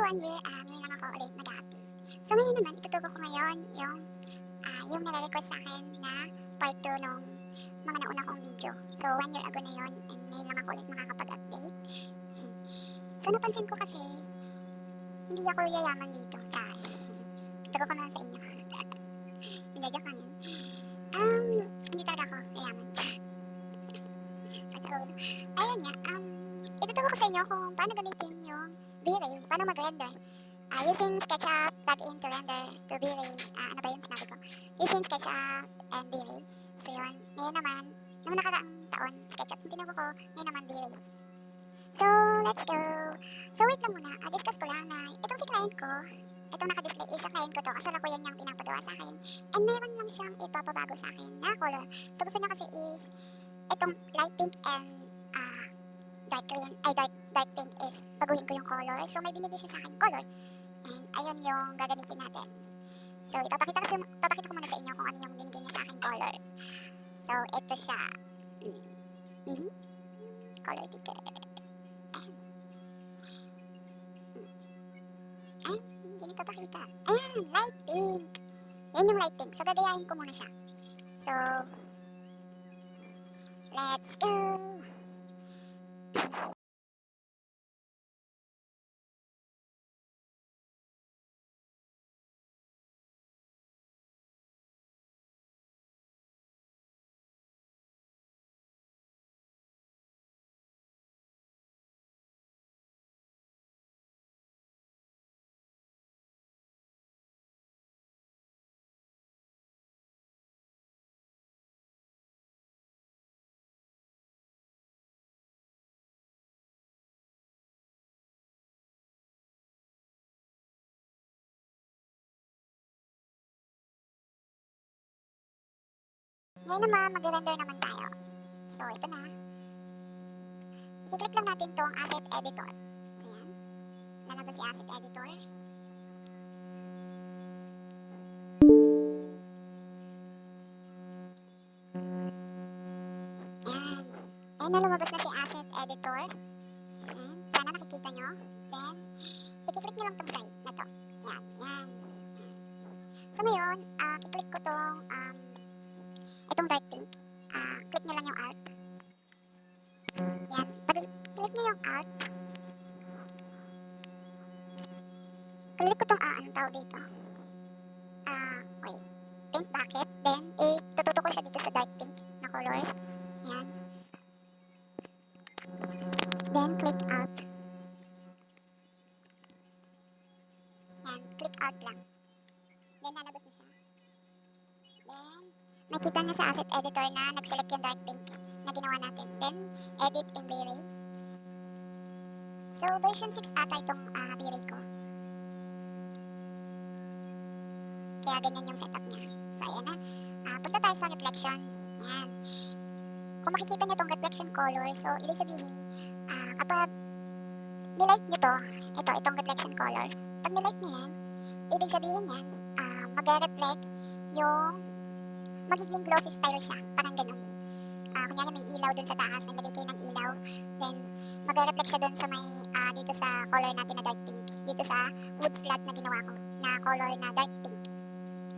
1 year, ngayon lang ako ulit nag-a-update. So ngayon naman, ituturo ko ngayon yung nare-request sa akin na part 2 nung mga nauna kong video. So 1 year ago na yun, and ngayon lang ako ulit makakapag-update. So napansin ko kasi, hindi ako yayaman dito, char. Ituro ko na lang sa inyo. Hindi, joke lang yun. Hindi talaga ako yayaman, char. Ayun nga, ituturo ko sa inyo kung paano gamitin yung V-Ray, paano mag-render. Using SketchUp, plug-in to render to V-Ray. Ano ba yun sinabi ko? Using SketchUp and V-Ray. So yun, ngayon naman, nung nakaraang taon, SketchUp yung tinuro ko, ngayon naman V-Ray. So, let's go. So, wait lang muna. Discuss ko lang na itong si client ko, itong naka-display is sa client ko to. Kasala ko yan niyang pinapagawa sa akin. And meron lang siyang ipapabago sa akin na color. So, gusto niya kasi is itong light pink and dark green, dark pink is baguhin ko yung color. So, may binigay siya sa akin color. And ayun yung gagamitin natin. So, papakita ko muna sa inyo kung ano yung binigay niya sa akin color. So, ito siya. Color picker. Ay, hindi nagpapakita. Ayan, light pink. Yan yung light pink. So, gagayahin ko muna siya. So, let's go. Ngayon naman, mag-render naman tayo. So, ito na. I-click lang natin tong asset editor. So, yan. Lalabas si asset editor. Yan. Ayan na, lumabas na si asset editor. Yan. Sana nakikita nyo. Then, i-click nyo lang tong side na to. Yan. Yan. So, ngayon, i-click ko tong itong dark pink. Click nyo lang yung alt. Yan. Pag-click nyo yung alt, click ko tong anong tawag dito. Wait. Paint bucket. Then, tututo ko siya dito sa dark pink na color. Yan. Then, click alt. Yan. Click alt lang. Then, lalabas na siya. Then, makita nyo sa asset editor na nag-select yung dark pink na ginawa natin. Then, edit in V-Ray. So, version 6 ata itong V-Ray ko. Kaya ganyan yung setup niya. So, ayan na. Punta tayo sa reflection. Yan. Kung makikita nyo itong reflection color, so, ibig sabihin, kapag nilight nyo to, itong reflection color, pag nilight nyo yan, ibig sabihin yan, mag-reflect yung magiging glossy style siya. Parang ganun. Kunyari may ilaw dun sa taas, nalagay kayo ng ilaw, then mag-reflect siya dun sa may, dito sa color natin na dark pink. Dito sa wood slot na ginawa ko, na color na dark pink.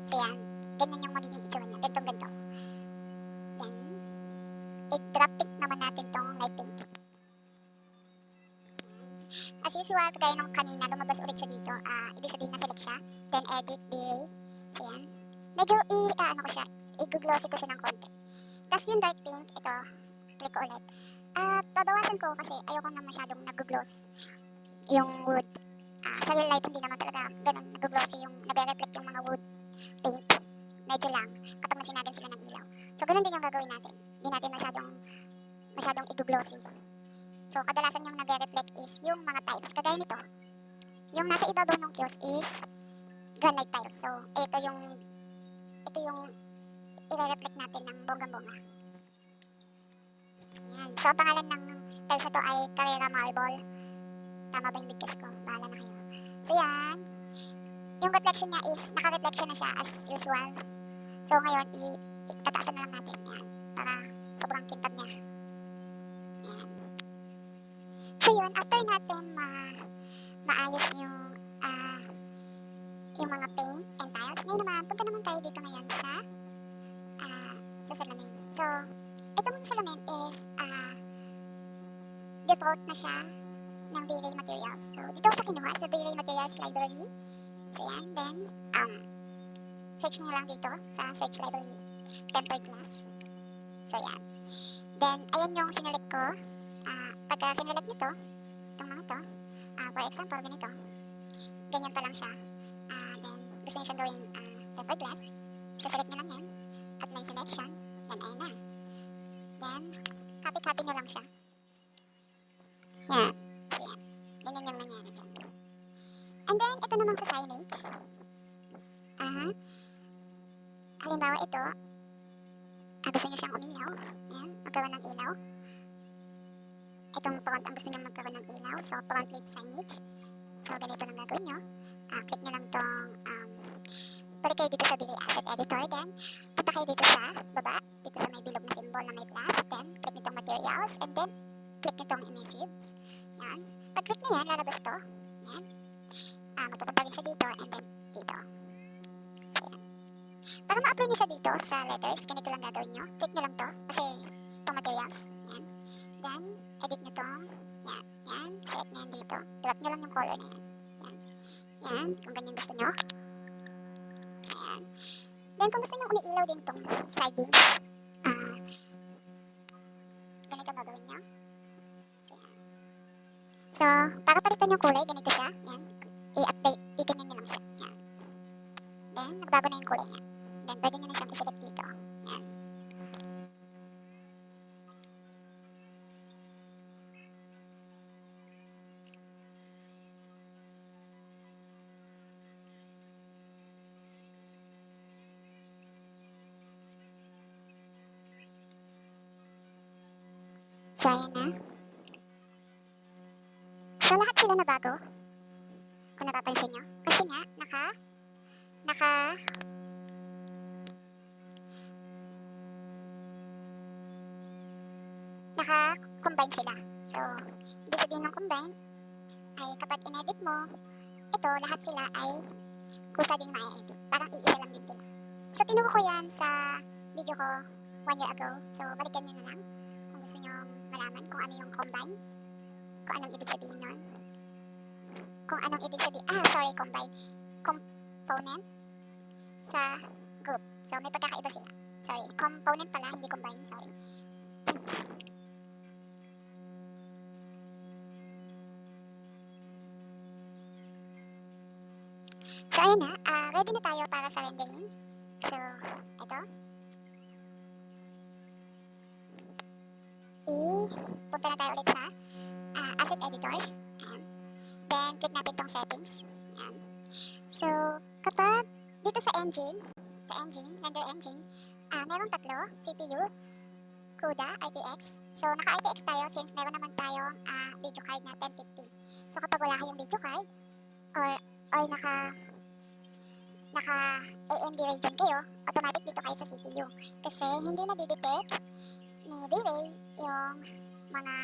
So yan, ganyan yung magiging itsura niya, ganito. Then, i-drop pick naman natin tong light pink. As usual, kagaya nung kanina, lumabas ulit siya dito. Ibig sabihin na-select siya. Then, edit, V-Ray. So yan. Medyo i-glossy ko siya ng konti. Tapos yung dark pink, ito, click ko ulit. Babawasan ko kasi ayoko na masyadong nag-gloss yung wood. Sa real life, hindi naman talaga ganun nag-glossy yung nag-reflect yung mga wood paint. Medyo lang kapag masinagan sila ng ilaw. So, ganun din yung gagawin natin. Hindi natin masyadong i-glossy. So, kadalasan yung nag-reflect is yung mga tiles. Kagaya nito, yung nasa ibabaw ng kiosk is granite tiles. So, ito yung i-reflect natin ng bonggang-bongga. Yan. So, ang pangalan ng tiles na to ay Carrera Marble. Tama ba yung bigkas ko? Bahala na kayo. So, yan. Yung reflection niya is, naka-reflection na siya as usual. So, ngayon, itataasan na lang natin. Yan. Para sobrang kintab niya. Yan. So, yun. After natin maayos yung ah, yung mga paint and tiles. Ngayon naman, punta naman tayo dito ngayon sa salamin. So, itong salamin is default na siya ng V-Ray Materials. So, dito ko siya kinuha sa V-Ray Materials Library. So, yan. Then, search nyo lang dito sa search library tempered glass. So, yan. Then, ayan yung sinelect ko. Pagka sinelect nyo to, itong mga to, for example, ganito. Ganyan pa lang siya. Then, gusto nyo siyang gawing tempered glass. Saselect nyo lang yan. Apply selection. Then, ayan na. Then, copy-copy nyo lang siya. Yan. So, yan. Ganyan yung nangyari dyan. And then, ito naman sa signage. Halimbawa ito, gusto nyo siyang umilaw. Yan, magkaroon ng ilaw. Itong front ang gusto nyo magkaroon ng ilaw. So, front lit signage. So, ganito lang gagawin nyo. Click nyo lang tong, balik kayo dito sa V-Ray Asset Editor. Then, punta kayo dito sa baba. Dito sa may bilog na symbol na may plus. Then, click nyo tong materials. And then, click nyo tong emissives. Yan. Pag-click nyo yan, lalabas to. Yan. Magpupunta rin siya dito. And then, dito. So, yan. Para ma-apply nyo siya dito sa letters, ganito lang gagawin nyo. Click nyo lang to. Kasi, itong materials. Yan. Then, edit nyo to. Yan. Yan. Select nyo yan dito. Drop nyo lang yung color na yan. Yan. Yan. Kung ganyan gusto nyo. Ayan. Then, kung gusto nyo umiilaw din tong siding, ganito gagawin nyo. So, yan. So, para palitan yung kulay, ganito siya. Yan. I-update. I-ganyan nyo lang siya. Yan. Then, nagbago na yung kulay niya. Then, pwede nyo na siyang iselect dito. Yan. So, ayan na. So, lahat sila na bago. Kung napapansin nyo. Kasi nga, naka-combine sila. So, ibig sabihin ng combine ay kapag in-edit mo, ito, lahat sila ay kusa ding ma-edit. Parang iisa lang din sila. So, tinuro ko yan sa video ko 1 year ago. So, balikan nyo na lang kung gusto nyo malaman kung ano yung combine. Kung anong ibig sabihin nun. Kung anong ibig sabihin, combine. Component sa group. So, may pagkakaiba sila. Sorry, component pala, hindi combine. Sorry. So, ayan na. Ready na tayo para sa rendering. So, ito. Punta na tayo ulit sa Asset Editor. Ayan. Then, click natin tong settings. Ayan. So, kapag dito sa engine, render engine, meron tatlo, CPU, CUDA, RTX. So, naka-RTX tayo since meron naman tayong video card na 1050. So, kapag wala kayong video card, or naka AMD Radeon kayo, automatic dito kayo sa CPU. Kasi hindi na-detect ni V-Ray yung mga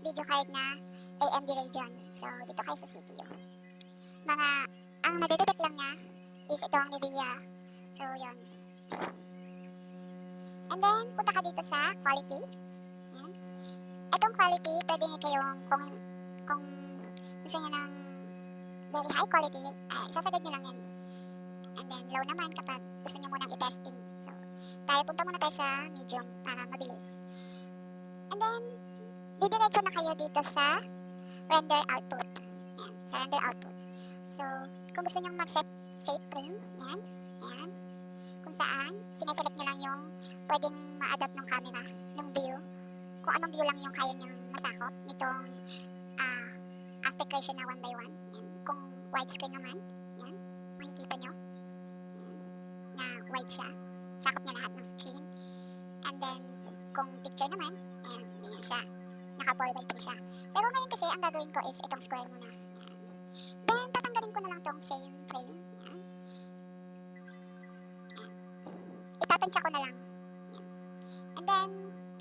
video card na AMD Radeon. So, dito kayo sa CPU. Ang nadedetect lang niya is itong NVIDIA. So, yun. And then, punta ka dito sa quality. Yan. Itong quality, pwede nyo kayong, kung gusto nyo ng very high quality, sasagad nyo lang yan. And then, low naman kapag gusto nyo munang i-testing. So, punta muna tayo sa medium para mabilis. And then, didiretso na kayo dito sa render output. Yan, sa render output. So, kung gusto nyo mag-set shape frame, yan, yan. Kung saan, sineselect nyo lang yung pwedeng ma-adapt ng camera, ng view. Kung anong view lang yung kaya nyang masakop nitong aspect ratio na 1:1. Yan. Kung widescreen naman, yan, makikita nyo. Na wide siya. Sakop niya lahat ng screen. And then, kung picture naman, ayan, ganyan siya. Naka 4:3 siya. Pero ngayon kasi, ang gagawin ko is itong square muna. Ayan. Then, tatanggalin ko na lang tong same frame. Ayan. Ayan. Itatansya ko na lang. Ayan. And then,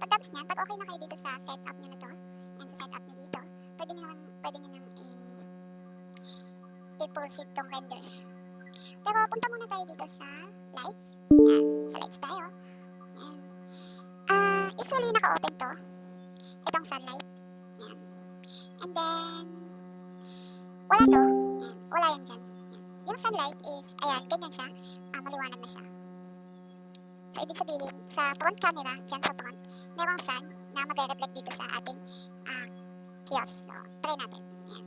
pagtapos niyan, pag okay na kayo dito sa setup nyo na to, and sa setup nyo dito, pwede nyo nang nag-proceed tong render. Pero punta muna tayo dito sa lights. Yan, sa lights tayo. Yan. Usually naka-open to. Itong sunlight. Yan. And then, wala to. Yan, wala yan dyan. Yan. Yung sunlight is, ayan, ganyan siya. Maliwanag na siya. So, ibig sabihin, sa front camera, dyan sa front, merong sun na magre-reflect dito sa ating kiosk. So, try natin. Yan.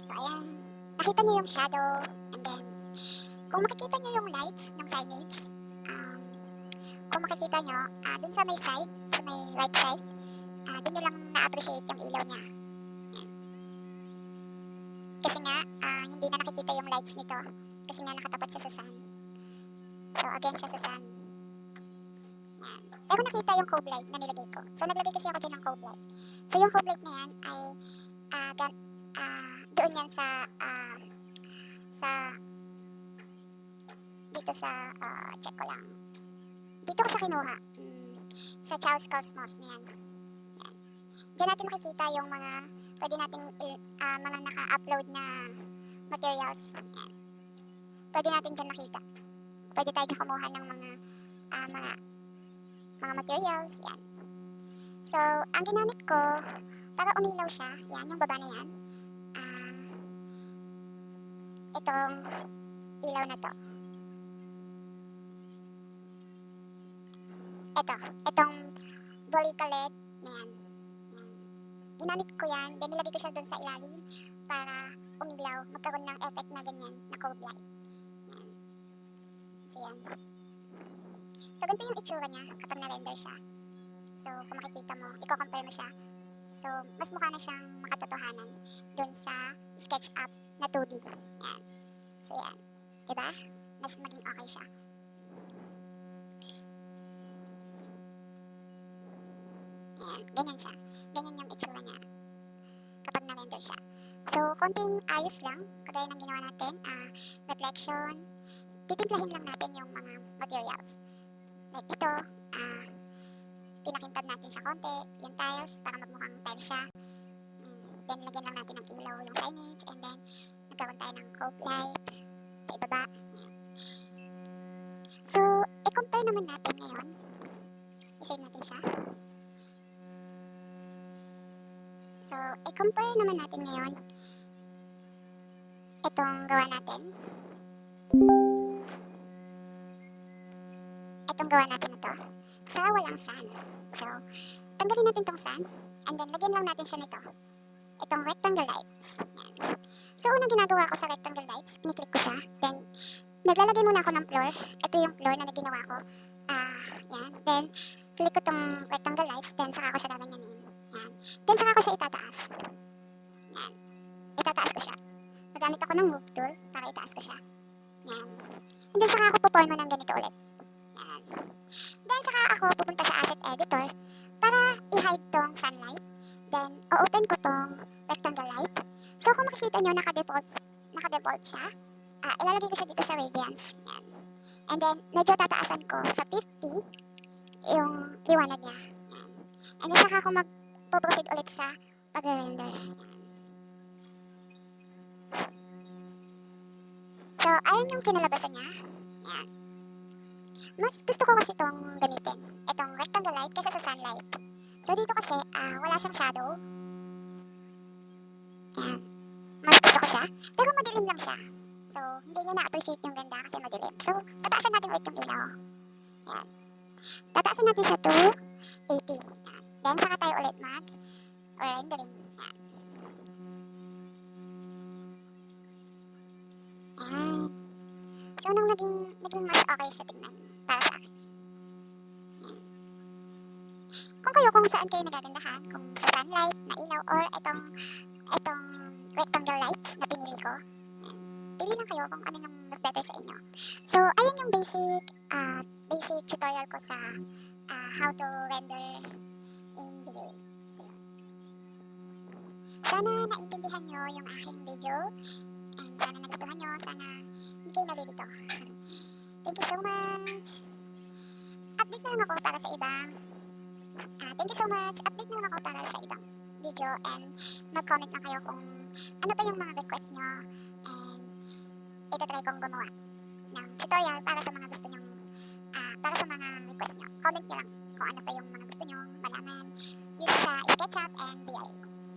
So, ayan. Nakita niyo yung shadow. And then, kung makikita niyo yung lights ng signage, kung makikita niyo, dun sa may side, sa may right side, dun nyo lang na-appreciate yung ilaw niya. Yan. Kasi nga, hindi na nakikita yung lights nito. Kasi nga nakatapat siya sa sun. So, again siya sa sun. Yan. Pero nakita yung cove light na nilagay ko. So, naglagay kasi ako dyan ng cove light. So, yung cove light na yan ay doon yan sa dito sa check ko lang. Dito ko siya kinuha. Sa Charles Cosmos niyan. Yan. Diyan natin makikita yung mga pwede nating mga naka-upload na materials. Yan. Pwede natin dyan makita. Pwede tayo dyan kumuha ng mga materials. Yan. So, ang ginamit ko para umilaw siya, yan, yung baba na yan. Itong ilaw na to. Itong Volca LED na yan. Yan. Ginamit ko yan, then nilagay ko siya dun sa ilalim para umilaw, magkaroon ng effect na ganyan, na cove light. Yan. So, yan. So, ganito yung itsura niya kapag na-render siya. So, kung makikita mo, i-compare mo siya. So, mas mukha na siyang makatotohanan dun sa SketchUp na 2D. Yan. So, yan. Diba? Mas maging okay siya. Yan. Ganyan siya. Ganyan yung itsura niya kapag na-render siya. So, konting ayos lang. Kagaya ng ginawa natin. Reflection. Titimplahin lang natin yung mga materials. Like ito. Pinakintad natin siya konti. Yung tiles para magmukhang tiles siya. Then, lagyan lang natin ng ilaw yung signage. And then, nagkaroon tayo ng cove light sa ibaba. Yan. So, i-compare naman natin ngayon. I-save natin siya. So, i-compare naman natin ngayon itong gawa natin. Itong gawa natin ito sa walang sun. So, tanggalin natin itong sun and then lagyan lang natin siya nito. Itong rectangle lights. Yan. So, unang ginagawa ko sa rectangle lights, kiniklik ko siya. Then, naglalagay muna ako ng floor. Ito yung floor na ginawa ko. Yan. Then, click ko itong rectangle lights. Then, saka ko siya gaganyanin. Yan. Then, saka ko siya itataas. Yan. Itataas ko siya. Magamit ako ng move tool para itaas ko siya. Yan. And then, saka ako puporma ng ganito ulit. Yan. Then, saka ako pupunta sa asset editor para i-hide tong sunlight. Then, o-open ko tong rectangle light. So, kung makikita nyo, naka-default siya. Ilalagay ko siya dito sa radiance. Yan. And then, medyo tataasan ko sa 50 yung liwanag niya. Yan. And then, saka ako mag-proceed ulit sa pag-render. Yan. So, ayan yung kinalabasan niya. Yan. Mas gusto ko kasi itong gamitin. Itong rectangle light kaysa sa sunlight. So, dito kasi, wala siyang shadow. Yan. Mas gusto ko siya. Pero madilim lang siya. So, hindi nyo na-appreciate yung ganda kasi madilim. So, tataasan natin ulit yung ilaw. Yan. Tataasan natin siya to 80. Yan. Then, saka tayo ulit mag-rendering. Yan. Yan. So, nung naging mas okay siya tingnan para sa akin. Yan. Kung saan kayo nagagandahan, kung sa sunlight na ilaw or itong rectangle lights na pinili ko. Yan. Pili lang kayo kung ano yung mas better sa inyo. So, ayun yung basic tutorial ko sa how to render in VA. So, sana naintindihan nyo yung aking video. And sana nagustuhan nyo. Sana hindi kayo nalilito. Thank you so much. Update na lang ako para sa ibang. Thank you so much. Update na lang ako para sa ibang video and mag-comment lang kayo kung ano pa yung mga request nyo and itatry kong gumawa ng tutorial para sa mga gusto nyong para sa mga request nyo. Comment nyo lang kung ano pa yung mga gusto nyo malaman dito sa SketchUp and VLA.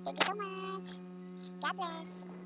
Thank you so much. God bless.